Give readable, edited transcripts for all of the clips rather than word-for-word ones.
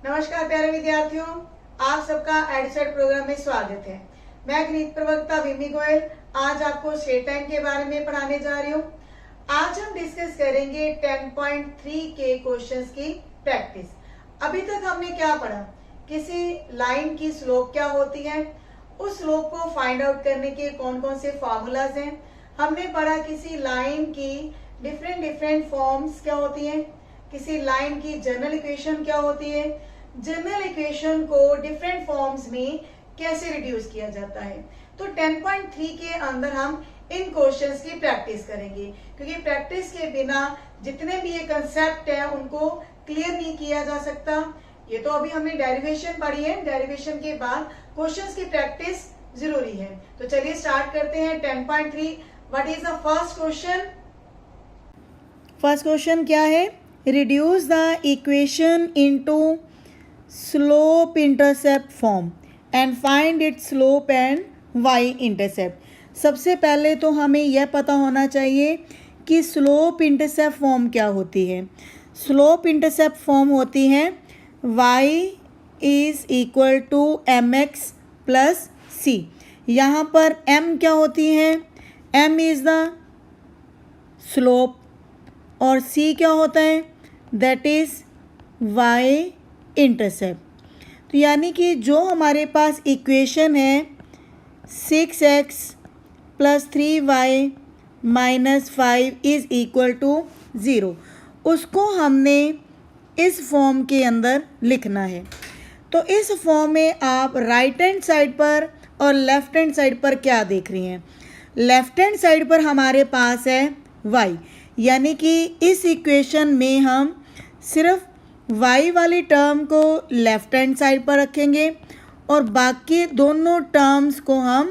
नमस्कार प्यारे विद्यार्थियों, आप सबका एडसेट प्रोग्राम में स्वागत है। मैं गणित प्रवक्ता विमी गोयल आज आपको स्टेट टाइम के बारे में पढ़ाने जा रही हूँ। आज हम डिस्कस करेंगे 10.3 के क्वेश्चंस की प्रैक्टिस। अभी तक हमने क्या पढ़ा, किसी लाइन की स्लोप क्या होती है, उस स्लोप को फाइंड आउट करने के कौन कौन से फॉर्मूलाज हैं। हमने पढ़ा किसी लाइन की डिफरेंट फॉर्म्स क्या होती हैं, किसी लाइन की जनरल इक्वेशन क्या होती है, जनरल इक्वेशन को डिफरेंट फॉर्म्स में कैसे रिड्यूस किया जाता है। तो 10.3 के अंदर हम इन क्वेश्चंस की प्रैक्टिस करेंगे, क्योंकि प्रैक्टिस के बिना जितने भी ये कंसेप्ट है उनको क्लियर नहीं किया जा सकता। ये तो अभी हमने डेरिवेशन पढ़ी है, डेरिवेशन के बाद क्वेश्चंस की प्रैक्टिस जरूरी है। तो चलिए स्टार्ट करते हैं 10.3। What is the first question? First question क्या है? Reduce the equation into slope intercept form and find its slope and y intercept. सबसे पहले तो हमें यह पता होना चाहिए कि स्लोप इंटरसेप्ट फॉर्म क्या होती है। स्लोप इंटरसेप्ट फॉर्म होती है y is equal to m x plus c. यहाँ पर m क्या होती है? m इज़ द स्लोप और c क्या होता है? That is y intercept. तो यानी कि जो हमारे पास इक्वेशन है 6x plus 3y minus 5 is equal to 0, उसको हमने इस फॉर्म के अंदर लिखना है। तो इस फॉर्म में आप राइट हैंड साइड पर और लेफ्ट हैंड साइड पर क्या देख रही हैं? लेफ्ट हैंड साइड पर हमारे पास है y, यानी कि इस इक्वेशन में हम सिर्फ y वाली टर्म को लेफ्ट हैंड साइड पर रखेंगे और बाकी दोनों टर्म्स को हम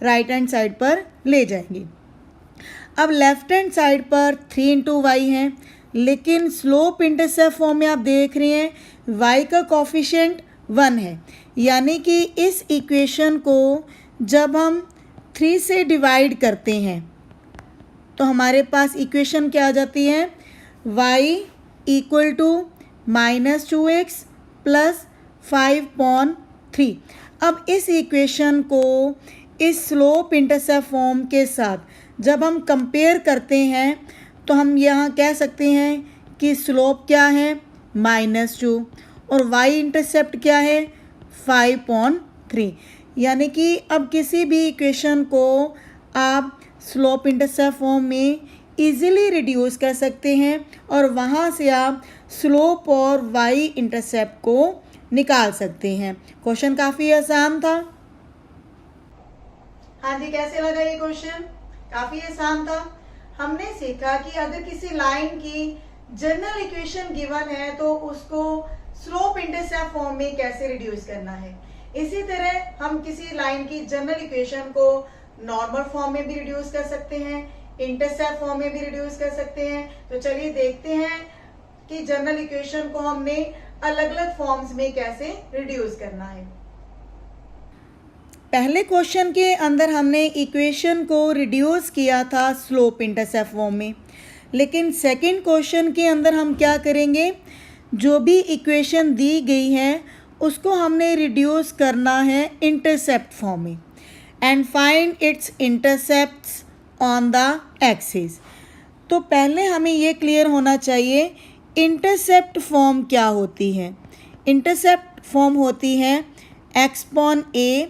राइट हैंड साइड पर ले जाएंगे। अब लेफ्ट हैंड साइड पर 3 इंटू वाई है, लेकिन स्लोप इंटरसेप्ट फॉर्म में आप देख रहे हैं y का कोफिशिएंट 1 है, यानी कि इस इक्वेशन को जब हम 3 से डिवाइड करते हैं तो हमारे पास इक्वेशन क्या आ जाती है? y equal to minus 2x plus 5/3। अब इस इक्वेशन को इस स्लोप इंटरसेप्ट फॉर्म के साथ जब हम कंपेयर करते हैं तो हम यहाँ कह सकते हैं कि स्लोप क्या है? -2 और y इंटरसेप्ट क्या है? 5/3। यानी कि अब किसी भी इक्वेशन को आप स्लोप इंटरसेप्ट फॉर्म में इजीली रिड्यूस कर सकते हैं और वहाँ से आप स्लोप और y इंटरसेप्ट को निकाल सकते हैं। क्वेश्चन काफ़ी आसान था। हाँ जी, कैसे लगा ये क्वेश्चन? काफी आसान था। हमने सीखा कि अगर किसी लाइन की जनरल इक्वेशन गिवन है तो उसको स्लोप इंटरसेप्ट फॉर्म में कैसे रिड्यूस करना है। इसी तरह हम किसी लाइन की जनरल इक्वेशन को नॉर्मल फॉर्म में भी रिड्यूस कर सकते हैं, इंटरसेप्ट फॉर्म में भी रिड्यूस कर सकते हैं। तो चलिए देखते हैं कि जनरल इक्वेशन को हमने अलग अलग फॉर्म्स में कैसे रिड्यूस करना है। पहले क्वेश्चन के अंदर हमने इक्वेशन को रिड्यूस किया था स्लोप इंटरसेप्ट फॉर्म में, लेकिन सेकंड क्वेश्चन के अंदर हम क्या करेंगे? जो भी इक्वेशन दी गई है उसको हमने रिड्यूस करना है इंटरसेप्ट फॉर्म में and find it's intercepts on the axis. तो पहले हमें ये क्लियर होना चाहिए इंटरसेप्ट फॉर्म क्या होती है। इंटरसेप्ट फॉर्म होती है x/a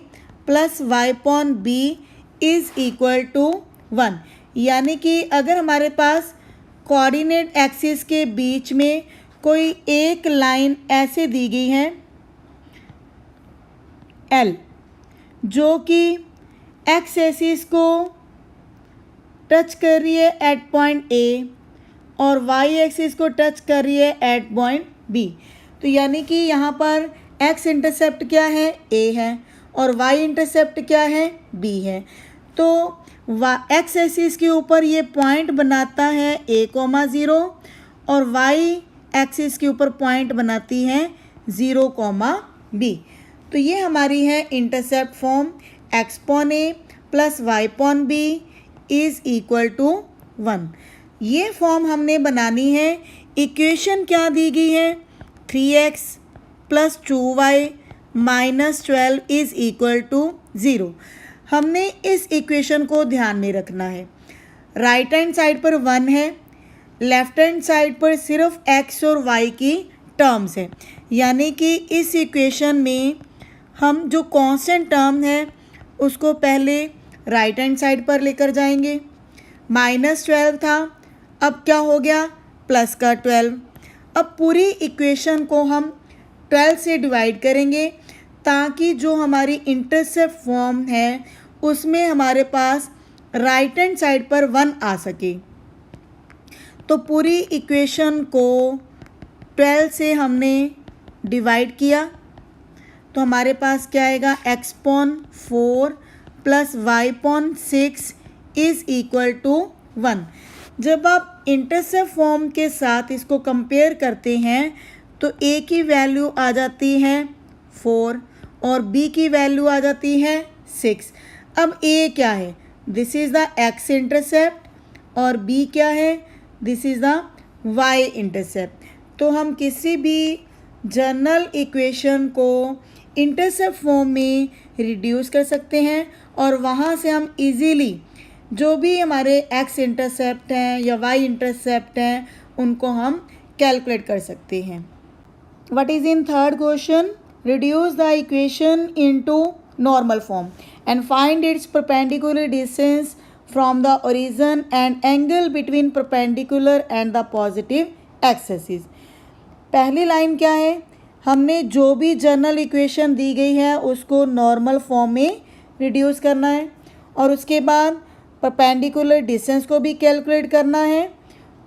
plus y/b is equal to 1, यानी कि अगर हमारे पास कोऑर्डिनेट एक्सिस के बीच में कोई एक लाइन ऐसे दी गई है L, जो कि x एक्सिस को टच कर रही है एट पॉइंट A और y एक्सिस को टच कर रही है एट पॉइंट B। तो यानी कि यहाँ पर x इंटरसेप्ट क्या है? A है और y इंटरसेप्ट क्या है? B है। तो x एक्सिस के ऊपर ये पॉइंट बनाता है a,0 और y एक्सिस के ऊपर पॉइंट बनाती है 0,b। तो ये हमारी है intercept form x/a plus y/b is equal to 1। ये फॉर्म हमने बनानी है। इक्वेशन क्या दी गई है? 3x plus 2y minus 12 is equal to 0। हमने इस इक्वेशन को ध्यान में रखना है। राइट हैंड साइड पर 1 है, लेफ्ट हैंड साइड पर सिर्फ x और y की टर्म्स है, यानी कि इस इक्वेशन में हम जो कांस्टेंट टर्म है उसको पहले राइट हैंड साइड पर लेकर जाएंगे। -12 था, अब क्या हो गया, प्लस का 12। अब पूरी इक्वेशन को हम 12 से डिवाइड करेंगे ताकि जो हमारी इंटरसेप्ट फॉर्म है उसमें हमारे पास राइट हैंड साइड पर 1 आ सके। तो पूरी इक्वेशन को 12 से हमने डिवाइड किया तो हमारे पास क्या आएगा, x/4 plus y/6 is equal to 1। जब आप इंटरसेप्ट फॉर्म के साथ इसको कंपेयर करते हैं तो a की वैल्यू आ जाती है 4 और b की वैल्यू आ जाती है 6। अब a क्या है, this is the x intercept और b क्या है, this is the y intercept. तो हम किसी भी जनरल इक्वेशन को इंटरसेप्ट फॉर्म में रिड्यूस कर सकते हैं और वहाँ से हम इजीली जो भी हमारे x इंटरसेप्ट हैं या y इंटरसेप्ट हैं उनको हम कैलकुलेट कर सकते हैं। What is in third question, reduce the equation into normal form and find it's perpendicular distance from the origin and angle between perpendicular and the positive axes. पहली line क्या है, हमने जो भी जनरल इक्वेशन दी गई है उसको नॉर्मल फॉर्म में रिड्यूस करना है और उसके बाद परपेंडिकुलर डिस्टेंस को भी कैलकुलेट करना है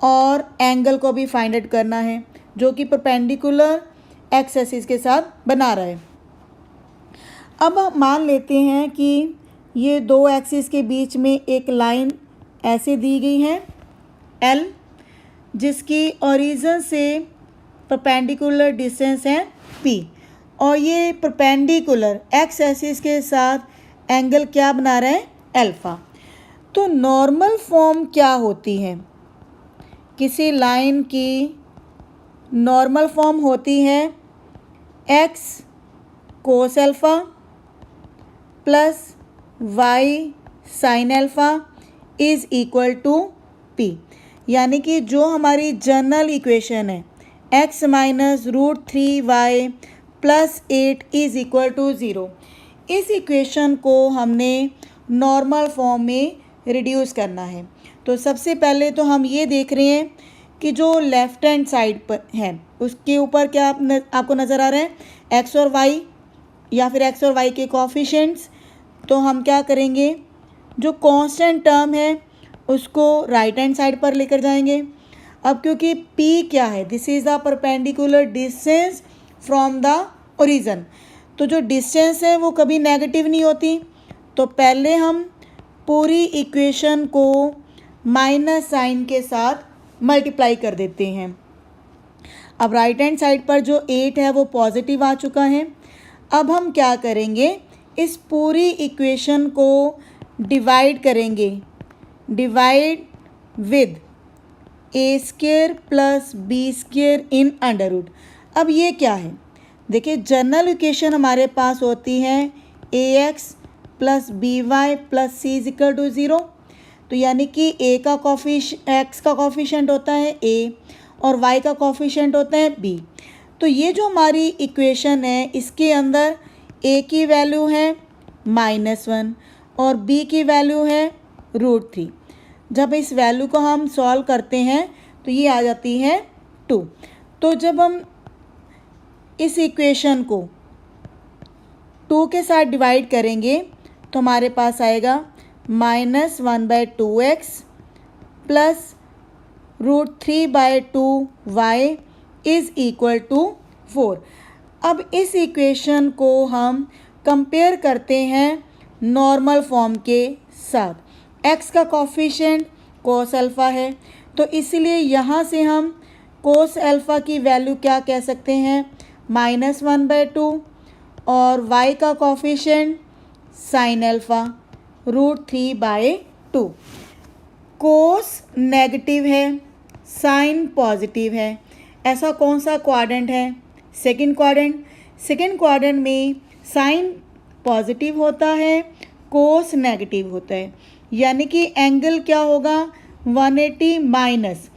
और एंगल को भी फाइंड आउट करना है जो कि परपेंडिकुलर एक्सेसिस के साथ बना रहा है। अब हम मान लेते हैं कि ये दो एक्सिस के बीच में एक लाइन ऐसे दी गई है L, जिसकी ओरिजिन से परपेंडिकुलर डिस्टेंस है P और ये परपेंडिकुलर एक्स एक्सिस के साथ एंगल क्या बना रहा है, अल्फ़ा। तो नॉर्मल फॉर्म क्या होती है, किसी लाइन की नॉर्मल फॉर्म होती है x cos alpha plus y sine alpha is equal to p, यानी कि जो हमारी जनरल इक्वेशन है x minus √3y plus 8 is equal to 0, इस इक्वेशन को हमने नॉर्मल फॉर्म में रिड्यूस करना है। तो सबसे पहले तो हम ये देख रहे हैं कि जो लेफ़्ट हैंड साइड पर है उसके ऊपर क्या आपको नज़र आ रहा है, x और y या फिर x और y के कोएफिशिएंट्स। तो हम क्या करेंगे, जो कांस्टेंट टर्म है उसको राइट हैंड साइड पर लेकर जाएंगे। अब क्योंकि p क्या है, this is the perpendicular distance from the origin, तो जो डिस्टेंस है वो कभी नेगेटिव नहीं होती। तो पहले हम पूरी इक्वेशन को माइनस साइन के साथ मल्टीप्लाई कर देते हैं। अब राइट हैंड साइड पर जो 8 है वो पॉजिटिव आ चुका है। अब हम क्या करेंगे, इस पूरी इक्वेशन को डिवाइड करेंगे, divide with a² plus b² in under root. अब ये क्या है, देखिए जनरल इक्वेशन हमारे पास होती है ax plus by plus c is equal to 0। तो यानी कि x का कोफिशिएंट होता है a और y का कोफिशिएंट होता है b। तो ये जो हमारी इक्वेशन है इसके अंदर a की वैल्यू है -1 और b की वैल्यू है √3। जब इस वैल्यू को हम सॉल्व करते हैं तो ये आ जाती है 2। तो जब हम इस इक्वेशन को 2 के साथ डिवाइड करेंगे तो हमारे पास आएगा -1/2x plus √3/2y is equal to 4। अब इस इक्वेशन को हम कंपेयर करते हैं नॉर्मल फॉर्म के साथ। x का कोफिशिएंट कोस अल्फ़ा है तो इसलिए यहाँ से हम कोस अल्फ़ा की वैल्यू क्या कह सकते हैं, -1/2 और y का कोफिशिएंट साइन अल्फ़ा √3/2। कोस नेगेटिव है, साइन पॉजिटिव है, ऐसा कौन सा क्वाड्रेंट है, सेकेंड क्वाड्रेंट में साइन पॉजिटिव होता है, कोस नेगेटिव होता है, यानी कि एंगल क्या होगा 180 माइनस।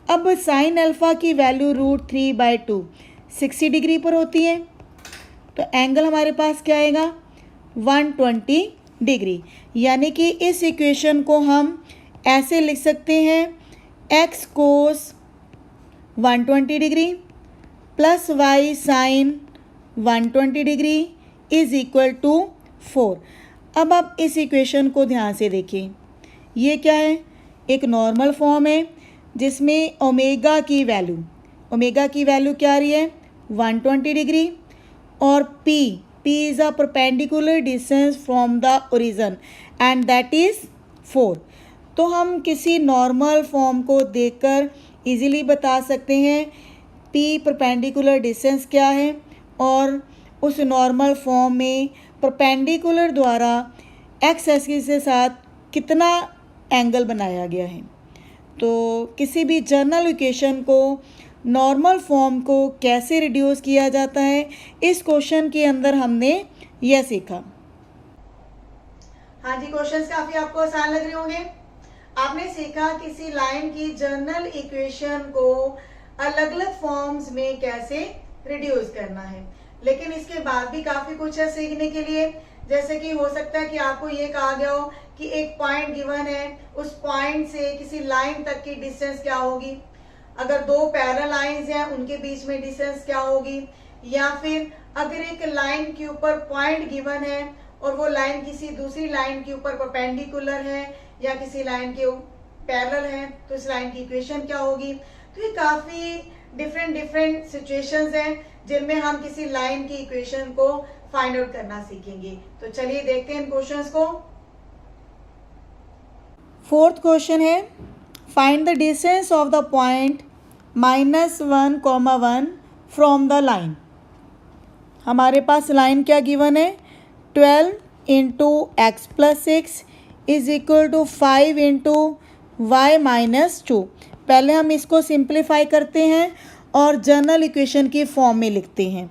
अब साइन अल्फ़ा की वैल्यू √3/2 60 डिग्री पर होती है, तो एंगल हमारे पास क्या आएगा 120 डिग्री। यानी कि इस इक्वेशन को हम ऐसे लिख सकते हैं x cos 120 degree plus y sine 120 degree is equal to 4। अब आप इस इक्वेशन को ध्यान से देखिए, ये क्या है, एक नॉर्मल फॉर्म है जिसमें ओमेगा की वैल्यू क्या आ रही है 120 डिग्री, और p is a perpendicular distance from the origin and that is 4। तो हम किसी नॉर्मल फॉर्म को देखकर इजीली बता सकते हैं p परपेंडिकुलर डिस्टेंस क्या है और उस नॉर्मल फॉर्म में परपेंडिकुलर द्वारा x एक्सिस के साथ कितना एंगल बनाया गया है। तो किसी भी जनरल इक्वेशन को नॉर्मल फॉर्म को कैसे रिड्यूस किया जाता है, इस क्वेश्चन के अंदर हमने यह सीखा। हाँ जी, क्वेश्चंस काफी आपको आसान लग रहे होंगे। आपने सीखा किसी लाइन की जनरल इक्वेशन को अलग अलग फॉर्म्स में कैसे रिड्यूस करना है, लेकिन इसके बाद भी काफी कुछ है सीखने के लिए। जैसे कि हो सकता है कि आपको ये कहा गया हो कि एक पॉइंट गिवन है, उस पॉइंट से किसी लाइन तक की डिस्टेंस क्या होगी, अगर दो पैरेलल लाइंस हैं उनके बीच में डिस्टेंस क्या होगी, या फिर अगर एक लाइन के ऊपर पॉइंट गिवन है और वो लाइन किसी दूसरी लाइन के ऊपर परपेंडिकुलर है या किसी लाइन के पैरेलल है, तो इस लाइन की इक्वेशन क्या होगी। तो ये काफी डिफरेंट सिचुएशंस हैं जिनमें हम किसी लाइन की इक्वेशन को फाइंड आउट करना सीखेंगे। तो चलिए देखते हैं इन क्वेश्चंस को। फोर्थ क्वेश्चन है, find the distance of the point -1, 1 from the line. हमारे पास लाइन क्या गिवन है 12 × x + 6 is equal to 5 × y - 2। पहले हम इसको सिंप्लीफाई करते हैं और जनरल इक्वेशन की फॉर्म में लिखते हैं।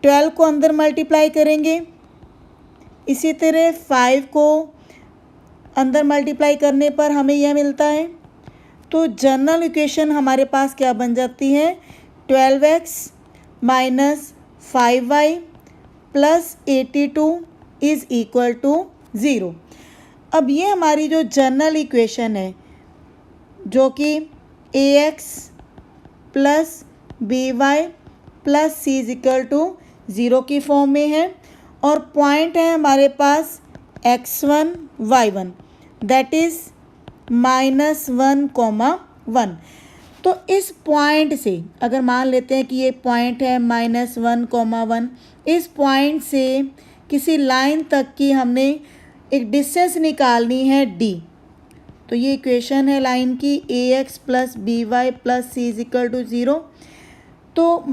12 को अंदर मल्टीप्लाई करेंगे, इसी तरह 5 को अंदर मल्टीप्लाई करने पर हमें यह मिलता है। तो जनरल इक्वेशन हमारे पास क्या बन जाती है 12x - 5y + 82 is equal to 0। अब ये हमारी जो जनरल इक्वेशन है जो कि ax + by + c is equal to 0 की फॉर्म में है, और पॉइंट है हमारे पास x1 y1 दैट इज़ -1, 1। तो इस पॉइंट से अगर मान लेते हैं कि ये पॉइंट है -1, 1, इस पॉइंट से किसी लाइन तक की हमने एक डिस्टेंस निकालनी है d। तो ये इक्वेशन है लाइन की ax + by + c is equal to 0। तो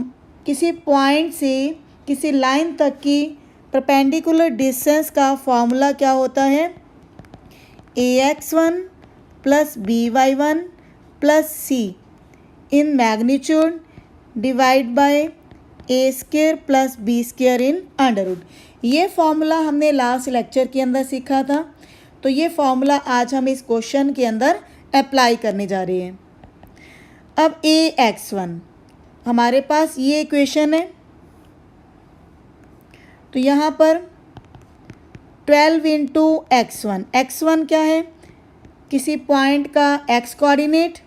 किसी पॉइंट से किसी लाइन तक की परपेंडिकुलर डिस्टेंस का फॉर्मूला क्या होता है ax1 + by1 + c in magnitude divide bye a² + b² इन √। ये फॉर्मूला हमने लास्ट लेक्चर के अंदर सीखा था, तो ये फॉर्मूला आज हम इस क्वेश्चन के अंदर अप्लाई करने जा रहे हैं। अब ax1 हमारे पास ये इक्वेशन है, तो यहाँ पर 12 × x1 क्या है किसी पॉइंट का x कोऑर्डिनेट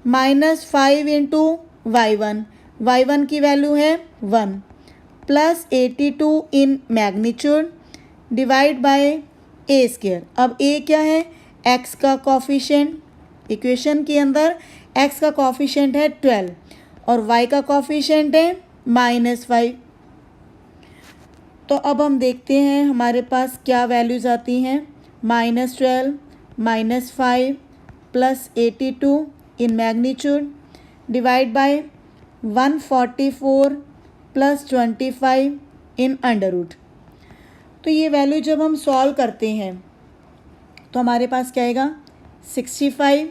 -5 × y1 की वैल्यू है 1 + 82 इन मैग्नीट्यूड डिवाइड बाय a²। अब a क्या है x का कोफिशिएंट, इक्वेशन के अंदर x का कोफिशिएंट है 12 और y का कोफिशिएंट है -5। तो अब हम देखते हैं हमारे पास क्या वैल्यूज़ आती हैं -12 -5 + 82 इन मैग्नीट्यूड डिवाइड बाय 144 + 25 इन √। तो ये वैल्यू जब हम सॉल्व करते हैं तो हमारे पास क्या आएगा 65।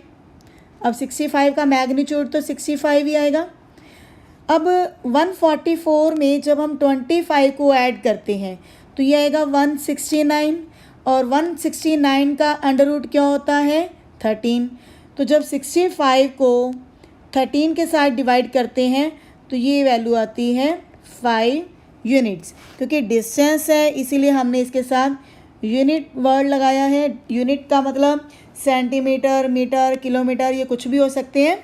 अब 65 का मैग्नीट्यूड तो 65 ही आएगा। अब 144 में जब हम 25 को ऐड करते हैं तो ये आएगा 169, और 169 का अंडर रूट क्या होता है 13। तो जब 65 को 13 के साथ डिवाइड करते हैं तो ये वैल्यू आती है 5 यूनिट्स। क्योंकि डिस्टेंस है इसीलिए हमने इसके साथ यूनिट वर्ड लगाया है। यूनिट का मतलब सेंटीमीटर, मीटर, किलोमीटर, ये कुछ भी हो सकते हैं।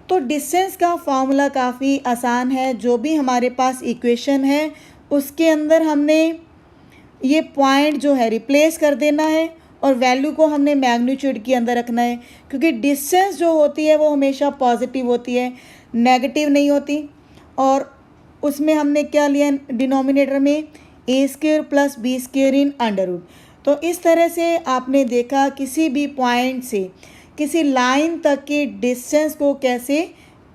तो डिस्टेंस का फॉर्मूला काफ़ी आसान है। जो भी हमारे पास इक्वेशन है उसके अंदर हमने ये पॉइंट जो है रिप्लेस कर देना है और वैल्यू को हमने मैग्नीट्यूड के अंदर रखना है। क्योंकि डिस्टेंस जो होती है वो हमेशा पॉजिटिव होती है, नेगेटिव नहीं होती। और उसमें हमने क्या लिया डिनोमिनेटर में a² plus b² in under root. तो इस तरह से आपने देखा किसी भी पॉइंट से किसी लाइन तक के डिस्टेंस को कैसे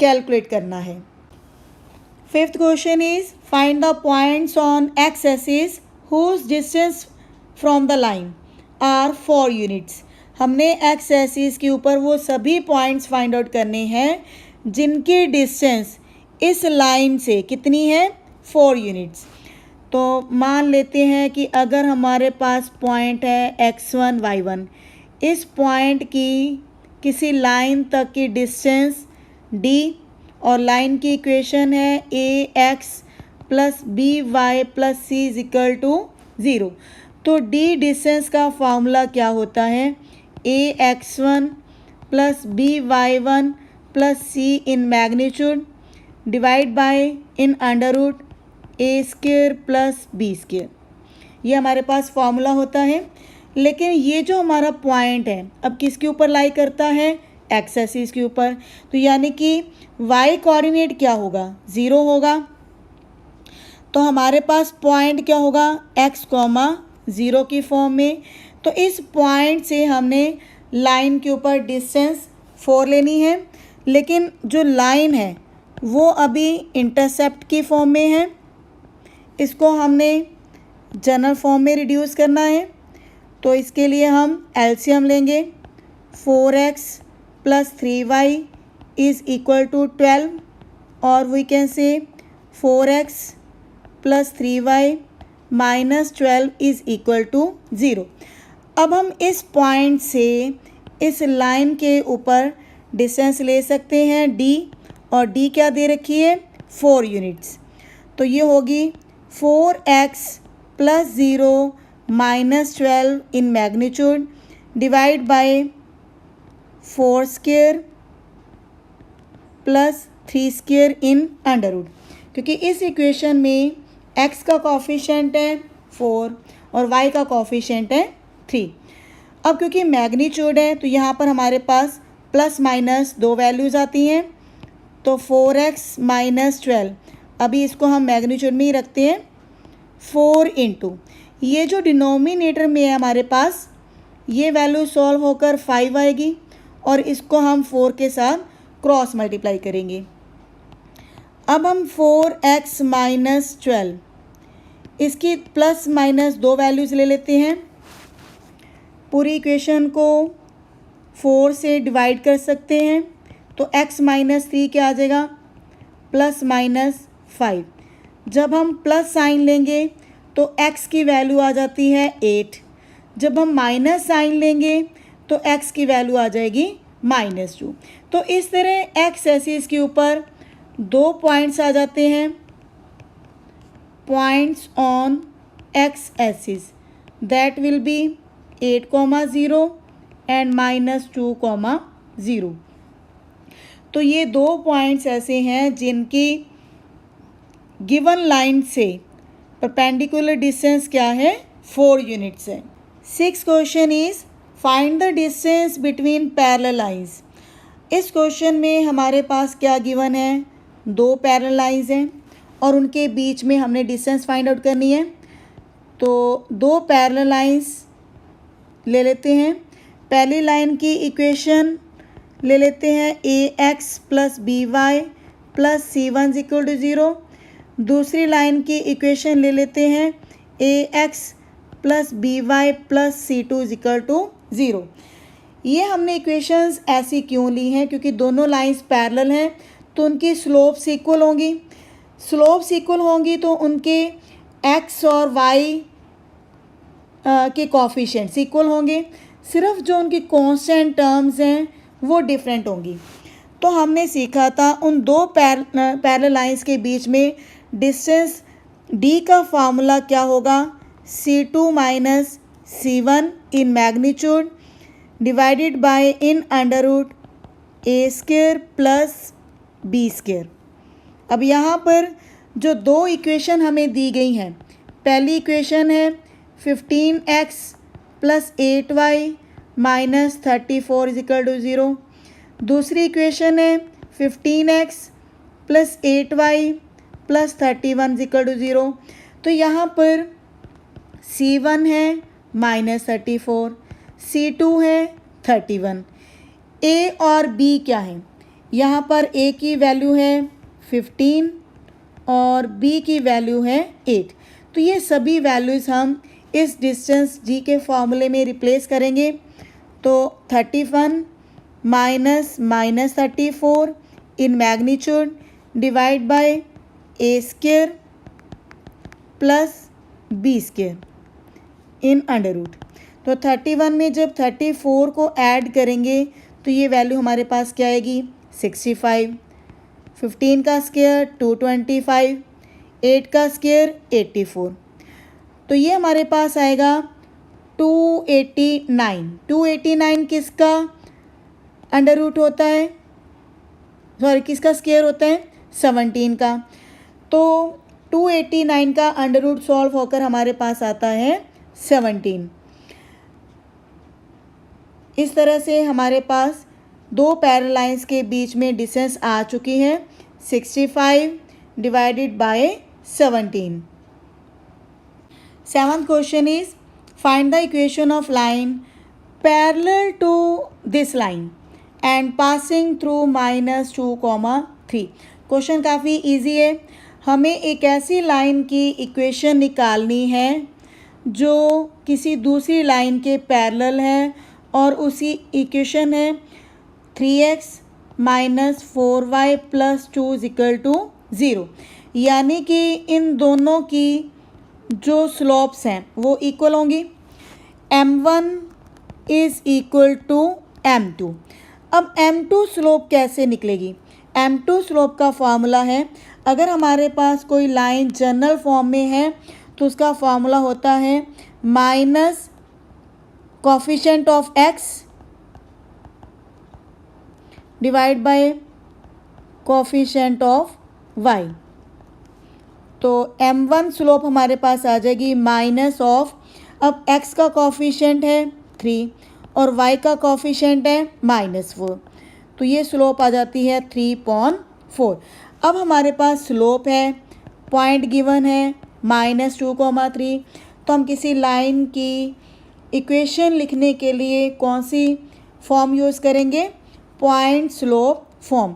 कैलकुलेट करना है। Fifth question is find the points on x axis whose distance from the line are 4 units. हमने एक्स एक्सिस के ऊपर वो सभी पॉइंट्स फाइंड आउट करने हैं जिनकी डिस्टेंस इस लाइन से कितनी है 4 यूनिट्स। तो मान लेते हैं कि अगर हमारे पास पॉइंट है x1 y1, इस पॉइंट की किसी लाइन तक की डिस्टेंस d और लाइन की इक्वेशन है ax plus by plus c is equal to 0। तो d डिस्टेंस का फॉर्मूला क्या होता है ax1 plus by1 plus c in magnitude divide by in under root a² plus b²। ये हमारे पास फॉर्मूला होता है। लेकिन ये जो हमारा पॉइंट है अब किसके ऊपर लाई करता है एक्स एक्सिस के ऊपर। तो यानी कि y कोऑर्डिनेट क्या होगा 0 होगा। तो हमारे पास पॉइंट क्या होगा x, 0 की फॉर्म में। तो इस पॉइंट से हमने लाइन के ऊपर डिस्टेंस 4 लेनी है। लेकिन जो लाइन है वो अभी इंटरसेप्ट की फॉर्म में है, इसको हमने जनरल फॉर्म में रिड्यूस करना है। तो इसके लिए हम एलसीएम लेंगे 4x plus 3y is equal to 12 और we can say 4x plus 3y minus 12 is equal to 0। अब हम इस पॉइंट से इस लाइन के ऊपर डिस्टेंस ले सकते हैं d, और d क्या दे रखी है 4 यूनिट्स। तो ये होगी 4x plus 0 minus 12 in magnitude divide by 4² plus 3² in under root. क्योंकि इस इक्वेशन में x का कॉफिशेंट है 4 और y का कॉफिशेंट है 3। अब क्योंकि मैग्नीट्यूड है तो यहाँ पर हमारे पास प्लस माइनस 2 वैल्यूज़ आती हैं। तो 4x माइनस 12, अभी इसको हम मैग्नीट्यूड में ही रखते हैं 4 इंटू ये जो डिनोमिनेटर में है हमारे पास ये वैल्यू सॉल्व होकर 5 आएगी और इसको हम 4 के साथ क्रॉस मल्टीप्लाई करेंगे। अब हम 4x माइनस 12 इसकी प्लस माइनस 2 वैल्यूज़ ले लेते हैं। पूरी इक्वेशन को 4 से डिवाइड कर सकते हैं तो x माइनस 3 क्या आ जाएगा प्लस माइनस 5। जब हम प्लस साइन लेंगे तो x की वैल्यू आ जाती है 8। जब हम माइनस साइन लेंगे तो x की वैल्यू आ जाएगी -2। तो इस तरह x एक्सिस के ऊपर 2 पॉइंट्स आ जाते हैं, points on x axis that will B 8, 0 and -2, 0। तो ये 2 पॉइंट्स ऐसे हैं जिनकी गिवन लाइन से परपेंडिकुलर डिस्टेंस क्या है 4 यूनिट्स है। 6th question is find the distance between parallel lines. इस क्वेश्चन में हमारे पास क्या गिवन है 2 पैरेलल लाइंस हैं और उनके बीच में हमने डिस्टेंस फाइंड आउट करनी है। तो 2 पैरेलल लाइंस ले लेते हैं। पहली लाइन की इक्वेशन ले लेते हैं ax plus by plus c1 equal to 0। दूसरी लाइन की इक्वेशन ले लेते हैं ax plus by plus c2 equal to 0। ये हमने इक्वेशंस ऐसी क्यों ली हैं क्योंकि दोनों लाइंस पैरेलल हैं तो उनकी स्लोप्स इक्वल होंगी। स्लोप्स इक्वल होंगी तो उनके एक्स और वाई के कोफिशिएंट्स इक्वल होंगे, सिर्फ जो उनकी कांस्टेंट टर्म्स हैं वो डिफरेंट होंगी। तो हमने सीखा था उन दो पैरेलल लाइंस के बीच में डिस्टेंस डी का फार्मूला क्या होगा, C2 minus C1 in magnitude divided by in under root A square plus B square. अब यहाँ पर जो दो इक्वेशन हमें दी गई हैं, पहली इक्वेशन है 15x plus 8y minus 34 is equal to 0। दूसरी इक्वेशन है 15x plus 8y plus 31 is equal to 0। तो यहाँ पर C1 है माइनस 34, C2 है 31। A और B क्या है, यहाँ पर A की वैल्यू है 15 और B की वैल्यू है 8। तो ये सभी वैल्यूज़ हम इस डिस्टेंस G के फॉर्मूले में रिप्लेस करेंगे। तो 31 minus minus 34 in magnitude divide by A square plus B square in under root. तो 31 में जब 34 को ऐड करेंगे तो ये वैल्यू हमारे पास क्या आएगी, 65। 15 का स्क्वायर 225, 8 का स्क्वायर 84। तो ये हमारे पास आएगा 289। 289 किसका अंडर रूट होता है, सॉरी किसका स्क्वायर होता है, 17 का। तो 289 का अंडर रूट सॉल्व होकर हमारे पास आता है 17। इस तरह से हमारे पास दो पैरेलल लाइंस के बीच में डिस्टेंस आ चुकी है 65 divided by 17। Seventh question is find the equation of line parallel to this line and passing through -2, 3। Question काफ़ी इजी है। हमें एक ऐसी लाइन की इक्वेशन निकालनी है जो किसी दूसरी लाइन के पैरेलल है और उसी इक्वेशन है 3x minus 4y plus 2 is equal to 0। यानी कि इन दोनों की जो स्लोप्स हैं वो इक्वल होंगी। m1 is equal to m2। अब m2 स्लोप कैसे निकलेगी, m2 स्लोप का फार्मूला है, अगर हमारे पास कोई लाइन जनरल फॉर्म में है तो उसका फार्मूला होता है minus coefficient of x divide by coefficient of y। तो m1 स्लोप हमारे पास आ जाएगी माइनस ऑफ, अब x का कोफिशिएंट है 3 और y का कोफिशिएंट है -4, तो ये स्लोप आ जाती है 3.4। अब हमारे पास स्लोप है, पॉइंट गिवन है -2, 3। तो हम किसी लाइन की इक्वेशन लिखने के लिए कौन सी फॉर्म यूज़ करेंगे, पॉइंट स्लोप फॉर्म।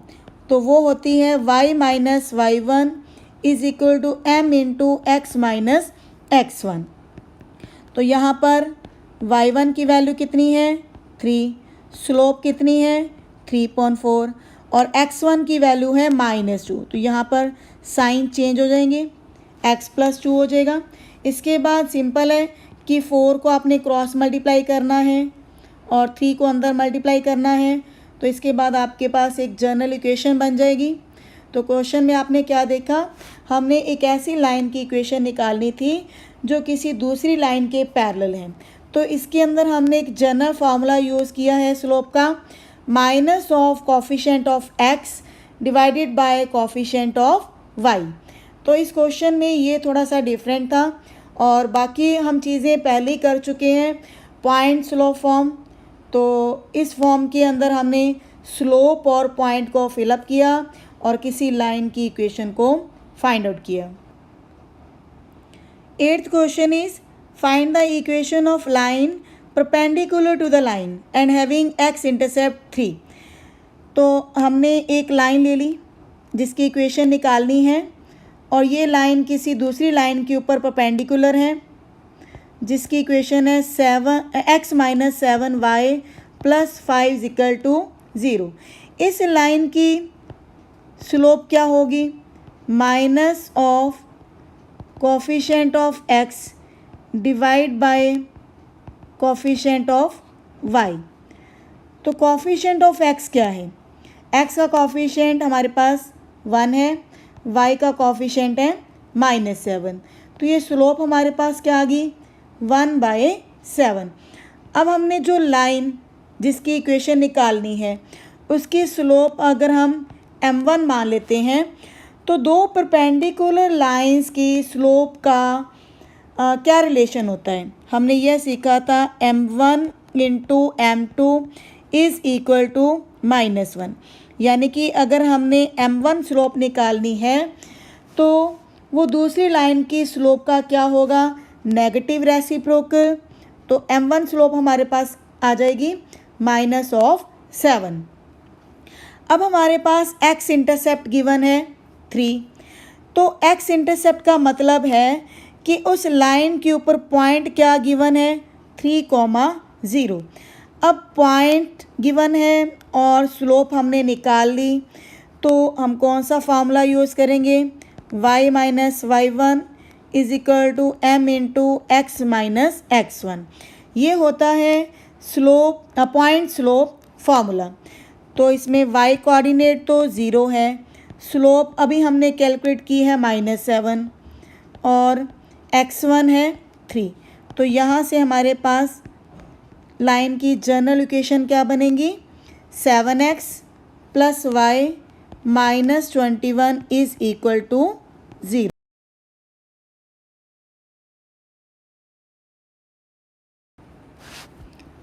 तो वो होती है y minus y1 is equal to m into x minus x1। तो यहाँ पर y1 की वैल्यू कितनी है 3, स्लोप कितनी है 3.4 और x1 की वैल्यू है -2। तो यहाँ पर साइन चेंज हो जाएंगे, x प्लस 2 हो जाएगा। इसके बाद सिंपल है कि 4 को आपने क्रॉस मल्टीप्लाई करना है और 3 को अंदर मल्टीप्लाई करना है। तो इसके बाद आपके पास एक जनरल इक्वेशन बन जाएगी। तो क्वेश्चन में आपने क्या देखा, हमने एक ऐसी लाइन की इक्वेशन निकालनी थी जो किसी दूसरी लाइन के पैरेलल है। तो इसके अंदर हमने एक जनरल फार्मूला यूज़ किया है स्लोप का, minus of coefficient of x divided by coefficient of y। तो इस क्वेश्चन में ये थोड़ा सा डिफरेंट था और बाकी हम चीज़ें पहले ही कर चुके हैं। पॉइंट स्लोप फॉर्म, तो इस फॉर्म के अंदर हमने स्लोप और पॉइंट को फिलअप किया और किसी लाइन की इक्वेशन को फाइंड आउट किया। 8th question is find the equation of line perpendicular to the line and having x intercept 3। तो हमने एक लाइन ले ली जिसकी इक्वेशन निकालनी है और ये लाइन किसी दूसरी लाइन के ऊपर परपेंडिकुलर है जिसकी इक्वेशन है x minus 7y plus 5 equal to 0। इस लाइन की स्लोप क्या होगी, minus of coefficient of x divide by coefficient of y. तो कोफिशिएंट ऑफ एक्स क्या है, एक्स का कोफिशिएंट हमारे पास 1 है, वाई का कोफिशिएंट है -7, तो ये स्लोप हमारे पास क्या आ गई 1/7। अब हमने जो लाइन जिसकी इक्वेशन निकालनी है उसकी स्लोप अगर हम m1 मान लेते हैं तो दो परपेंडिकुलर लाइंस की स्लोप का क्या रिलेशन होता है, हमने यह सीखा था m1 into m2 is equal to -1। यानी कि अगर हमने m1 स्लोप निकालनी है तो वो दूसरी लाइन की स्लोप का क्या होगा, नेगेटिव रेसिप्रोकल। तो m1 स्लोप हमारे पास आ जाएगी -7। अब हमारे पास x इंटरसेप्ट गिवन है 3। तो x इंटरसेप्ट का मतलब है कि उस लाइन के ऊपर पॉइंट क्या गिवन है 3,0। अब पॉइंट गिवन है और स्लोप हमने निकाल ली, तो हम कौन सा फार्मूला यूज़ करेंगे, y minus y1 is equal to m into x minus x1। ये होता है स्लोप पॉइंट स्लोप फार्मूला। तो इसमें y कोऑर्डिनेट तो 0 है, स्लोप अभी हमने कैलकुलेट की है -7 और x1 है 3। तो यहाँ से हमारे पास लाइन की जनरल इक्वेशन क्या बनेगी, 7x plus y minus 21 is equal to 0।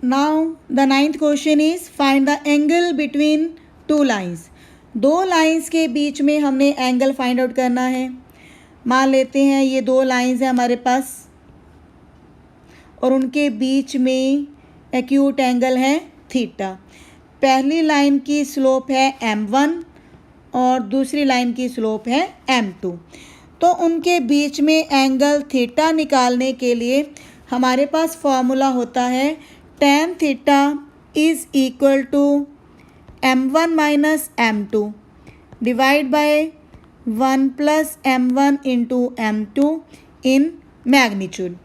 Now the 9th question is find the angle between two lines. दो लाइंस के बीच में हमने एंगल फाइंड आउट करना है। मान लेते हैं ये दो लाइंस हैं हमारे पास और उनके बीच में एक्यूट एंगल है थीटा। पहली लाइन की स्लोप है m1 और दूसरी लाइन की स्लोप है m2। तो उनके बीच में एंगल थीटा निकालने के लिए हमारे पास फॉर्मूला होता है tan theta is equal to m1 minus m2 divide by 1 plus m1 into m2 in magnitude.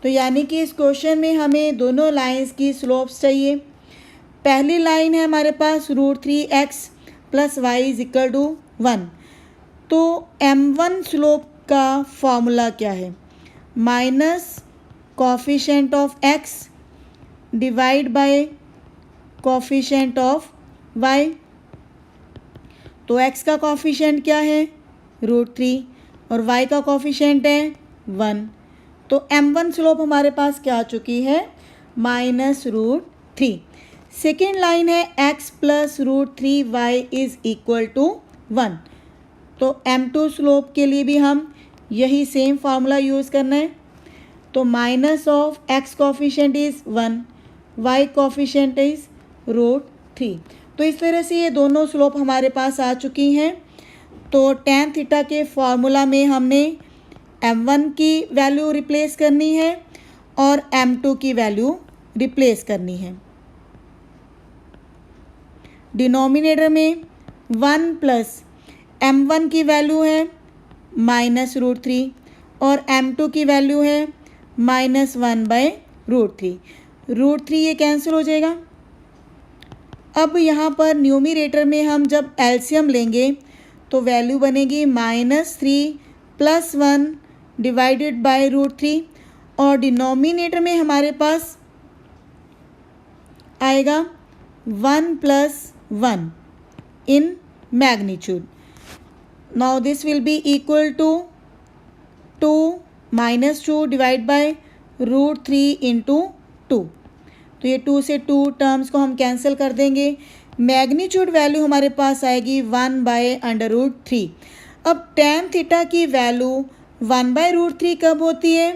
तो यानी कि इस क्वेश्चन में हमें दोनों लाइंस की स्लोप्स चाहिए। पहली लाइन है हमारे पास √3x plus y is equal to 1। तो m1 स्लोप का फॉर्मूला क्या है, minus coefficient of x divide by coefficient of y। तो x का कोफिशिएंट क्या है √3 और y का कोफिशिएंट है 1। तो m1 स्लोप हमारे पास क्या आ चुकी है -√3। सेकेंड लाइन है x plus √3y is equal to 1। तो m2 स्लोप के लिए भी हम यही सेम फार्मूला यूज़ करना है। तो minus of x coefficient is 1, y coefficient is √3। तो इस तरह से ये दोनों स्लोप हमारे पास आ चुकी हैं। तो tan थीटा के फार्मूला में हमने m1 की वैल्यू रिप्लेस करनी है और m2 की वैल्यू रिप्लेस करनी है। डिनोमिनेटर में 1 प्लस m1 की वैल्यू है -√3 और m2 की वैल्यू है -1/√3। √3 ये कैंसिल हो जाएगा। अब यहाँ पर न्यूमरेटर में हम जब एलसीएम लेंगे तो वैल्यू बनेगी -3 प्लस 1 डिवाइडेड बाय √3 और डिनोमिनेटर में हमारे पास आएगा 1 plus 1 in magnitude. Now this will be equal to 2 minus 2 divide by √3 into 2। तो ये 2 से 2 टर्म्स को हम कैंसिल कर देंगे। मैग्नीट्यूड वैल्यू हमारे पास आएगी 1/√3। अब tan थीटा की वैल्यू 1/√3 कब होती है,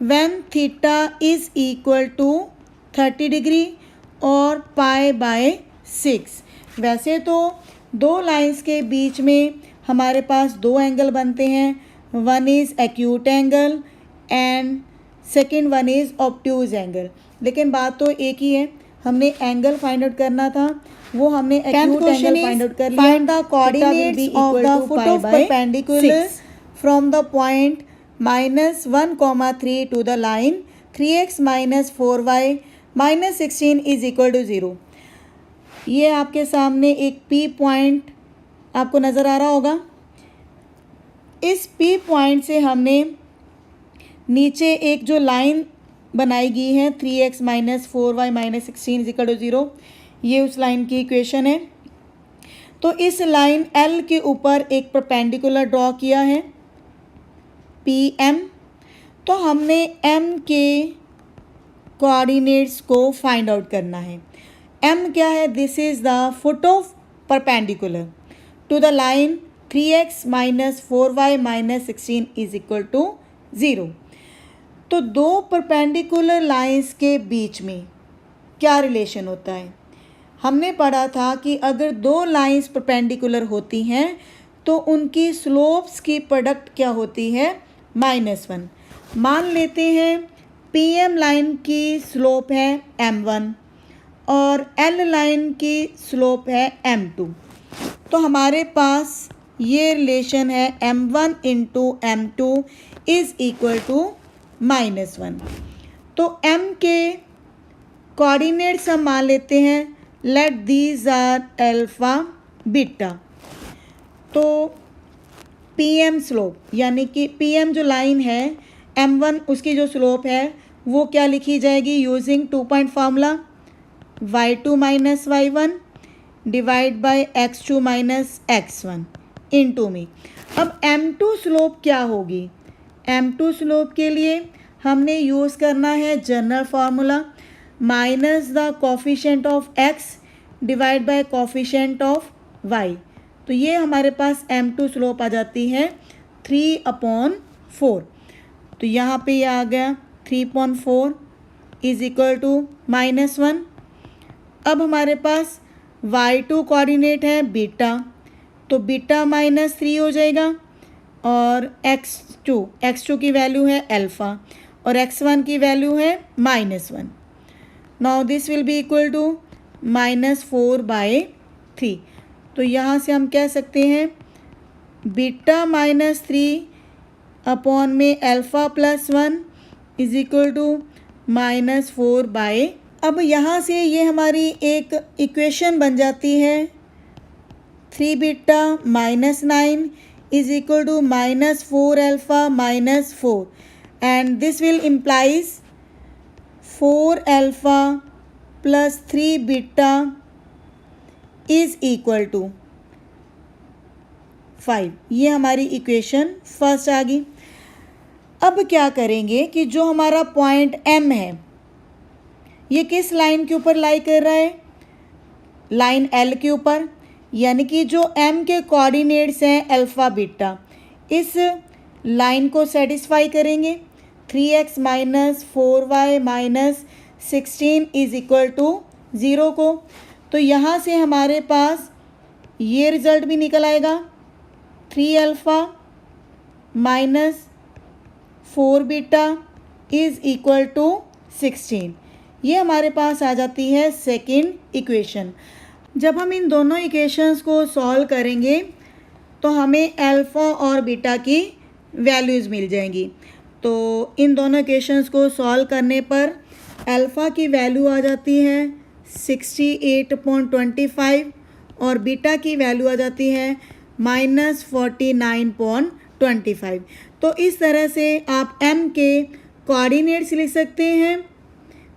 when theta is equal to 30 degree और π/6। वैसे तो दो लाइंस के बीच में हमारे पास दो एंगल बनते हैं, one is acute angle and second one is obtuse angle. लेकिन बात तो एक ही है, हमने एंगल फाइंड आउट करना था। वो हमने एक्यूट एंगल फाइंड आउट कर लिया। Find the coordinates of the foot of perpendicular from the point -1, 3 to the line 3x - 4y - 16 is equal to 0। ये आपके सामने एक P पॉइंट आपको नज़र आ रहा होगा। इस P पॉइंट से हमने नीचे एक जो लाइन बनाई गई है 3x - 4y - 16 is equal to 0, ये उस लाइन की इक्वेशन है। तो इस लाइन L के ऊपर एक परपेंडिकुलर ड्रॉ किया है PM। तो हमने M के कोऑर्डिनेट्स को फाइंड आउट करना है। M क्या है? This is the foot of perpendicular to the line 3x - 4y - 16 is equal to 0। तो दो परपेंडिकुलर लाइंस के बीच में क्या रिलेशन होता है? हमने पढ़ा था कि अगर दो लाइंस परपेंडिकुलर होती हैं तो उनकी स्लोप्स की प्रोडक्ट क्या होती है? -1। मान लेते हैं PM लाइन की स्लोप है M1 और L लाइन की स्लोप है M2। तो हमारे पास ये रिलेशन है M1 × M2 is equal to -1। तो M के कोऑर्डिनेट्स हम मान लेते हैं, let these are alpha beta. तो PM स्लोप यानी कि PM जो लाइन है M1 उसकी जो स्लोप है वो क्या लिखी जाएगी? Using 2 point formula y2 - y1 divide by x2 - x1 into में। अब M2 स्लोप क्या होगी? M2 स्लोप के लिए हमने यूज़ करना है general formula minus the coefficient of x divide by coefficient of y। तो ये हमारे पास M2 स्लोप आ जाती है 3/4। तो यहाँ पे ये आ गया 3/4 इज इक्वल टू -1। अब हमारे पास y2 कोऑर्डिनेट है बीटा, तो बीटा -3 हो जाएगा और x2 की वैल्यू है अल्फ़ा और x1 की वैल्यू है -1। Now this will be equal to -4/3। तो यहाँ से हम कह सकते हैं बीटा -3 अपॉन में अल्फ़ा +1 इज इक्वल टू -4/। अब यहाँ से ये हमारी एक इक्वेशन बन जाती है 3 beta -9 is equal to -4 alpha -4 and this will implies 4 alpha plus 3 beta is equal to 5। ये हमारी इक्वेशन फर्स्ट आ गई। अब क्या करेंगे कि जो हमारा पॉइंट M है ये किस लाइन के ऊपर लाई कर रहा है? लाइन L के ऊपर, यानी कि जो M के कोऑर्डिनेट्स हैं अल्फ़ा बीटा, इस लाइन को सेटिस्फाई करेंगे 3x - 4y - 16 is equal to 0 को। तो यहाँ से हमारे पास ये रिज़ल्ट भी निकल आएगा 3 alpha -4 beta is equal to 16। ये हमारे पास आ जाती है सेकंड इक्वेशन। जब हम इन दोनों इक्वेशंस को सॉल्व करेंगे तो हमें अल्फ़ा और बीटा की वैल्यूज़ मिल जाएंगी। तो इन दोनों इक्वेशंस को सॉल्व करने पर अल्फ़ा की वैल्यू आ जाती है 68.25 और बीटा की वैल्यू आ जाती है -49.25। तो इस तरह से आप M के कोऑर्डिनेट्स लिख सकते हैं।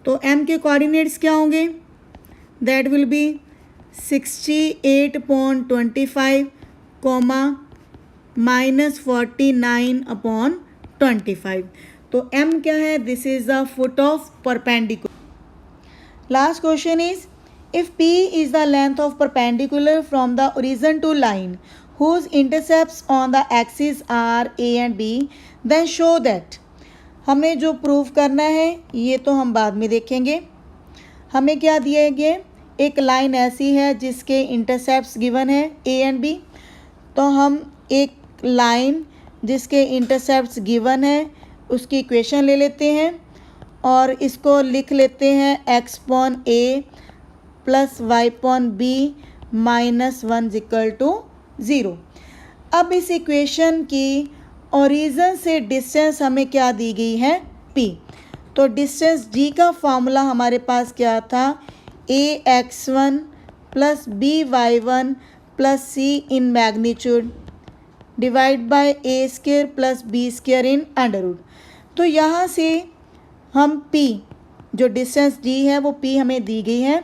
तो M के कोऑर्डिनेट्स क्या होंगे? That will be 68.25, -49/25। तो M क्या है? This is the foot of perpendicular. Last question is if P is the length of perpendicular from the origin to line whose intercepts on the axis are A and B, then show that. हमें जो prove करना है ये तो हम बाद में देखेंगे। हमें क्या दिया गया? एक लाइन ऐसी है जिसके इंटरसेप्ट्स गिवन है A एंड B। तो हम एक लाइन जिसके इंटरसेप्ट्स गिवन है उसकी इक्वेशन ले लेते हैं और इसको लिख लेते हैं x/a plus y upon b minus 1 equal to 0। अब इस इक्वेशन की ओरिजिन से डिस्टेंस हमें क्या दी गई है, p। तो डिस्टेंस d का फॉर्मूला हमारे पास क्या था, ax1 plus by1 plus c in magnitude divide by a square plus b square in under root. तो यहाँ से हम p, जो डिस्टेंस d है वो p हमें दी गई है,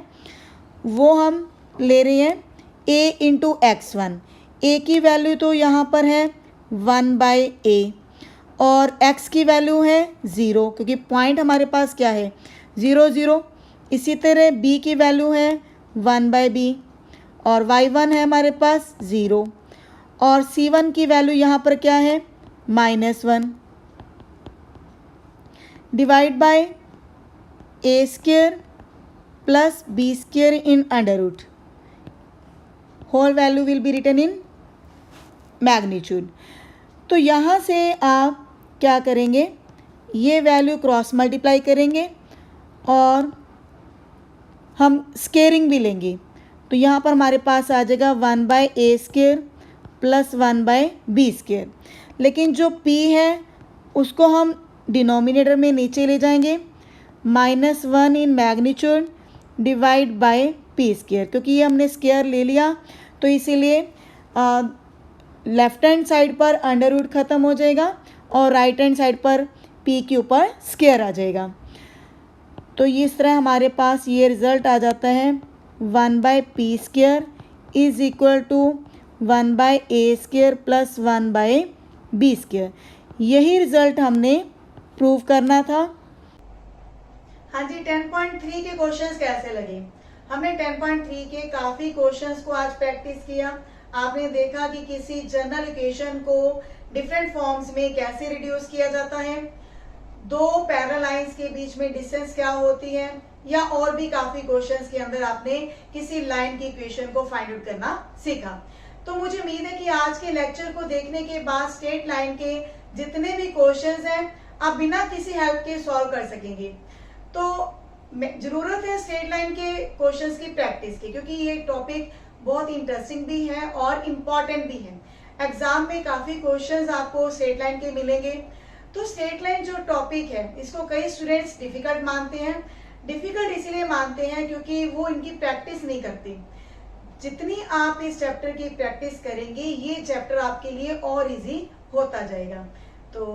वो हम ले रहे हैं a इंटू x1। a की वैल्यू तो यहाँ पर है 1/a और x की वैल्यू है 0, क्योंकि पॉइंट हमारे पास क्या है 0 0। इसी तरह b की वैल्यू है 1/b और y1 है हमारे पास 0 और c1 की वैल्यू यहाँ पर क्या है -1 divide by a square plus b square in under root, whole value will be written in magnitude. तो यहाँ से आप क्या करेंगे, ये वैल्यू क्रॉस मल्टीप्लाई करेंगे और हम स्केयरिंग भी लेंगे। तो यहाँ पर हमारे पास आ जाएगा 1/a square plus 1/b square. लेकिन जो p है उसको हम डिनोमिनेटर में नीचे ले जाएंगे, -1 in magnitude divide bye p square, क्योंकि ये हमने स्क्वायर ले लिया तो इसीलिए लेफ्ट हैंड साइड पर अंडर रूट ख़त्म हो जाएगा और राइट हैंड साइड पर p के ऊपर स्क्वायर आ जाएगा। तो इस तरह हमारे पास ये रिज़ल्ट आ जाता है 1/p square is equal to 1/a square plus 1/b square. यही रिज़ल्ट हमने प्रूव करना था। हाँ जी, 10.3 के क्वेश्चंस कैसे लगे? हमने 10.3 के काफी क्वेश्चंस को आज प्रैक्टिस किया। आपने देखा कि किसी जनरल इक्वेशन को डिफरेंट फॉर्म्स में कैसे रिड्यूस किया जाता है, दो पैरेलल लाइंस के बीच में डिस्टेंस क्या होती है, या और भी काफी क्वेश्चंस के अंदर आपने किसी लाइन की इक्वेशन को फाइंड आउट करना सीखा। तो मुझे उम्मीद है कि आज के लेक्चर को देखने के बाद स्ट्रेट लाइन के जितने भी क्वेश्चंस हैं आप बिना किसी हेल्प के सॉल्व कर सकेंगे। तो जरूरत है स्ट्रेट लाइन के क्वेश्चंस की प्रैक्टिस की, क्योंकि ये टॉपिक बहुत इंटरेस्टिंग भी है और इम्पॉर्टेंट भी है। एग्जाम में काफी क्वेश्चंस आपको स्ट्रेट लाइन के मिलेंगे। तो स्ट्रेट लाइन जो टॉपिक है इसको कई स्टूडेंट्स डिफिकल्ट मानते हैं। डिफिकल्ट इसलिए मानते हैं क्योंकि वो इनकी प्रैक्टिस नहीं करते। जितनी आप इस चैप्टर की प्रैक्टिस करेंगे ये चैप्टर आपके लिए और इजी होता जाएगा। तो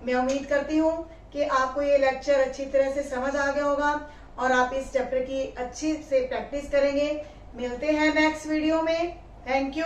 मैं उम्मीद करती हूँ कि आपको ये लेक्चर अच्छी तरह से समझ आ गया होगा और आप इस चैप्टर की अच्छी से प्रैक्टिस करेंगे। मिलते हैं नेक्स्ट वीडियो में। Thank you.